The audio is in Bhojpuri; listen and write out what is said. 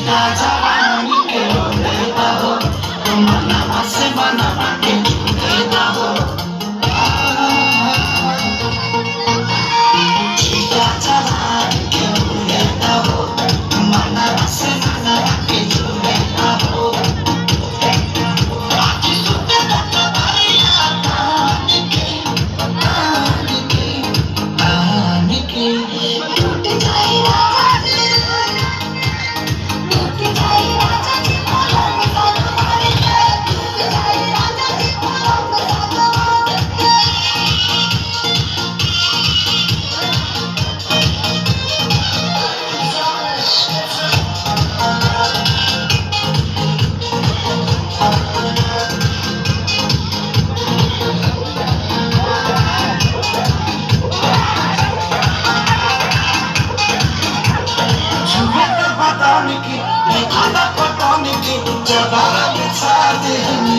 राजा रानी के लेता हो, मनवा से मनवा के लेता हो। राजा रानी के लेता हो, मनवा से मनवा के लेता हो। बाकी सुनते तक भरिया तान के टूट जाए राजा जी, टूट जाए राजा जी पलंग सनवार के, टूट जाए राजा जी पलंग सनवार के। जुए के बदाम की, खाना पकाने की, जवाब साथ ही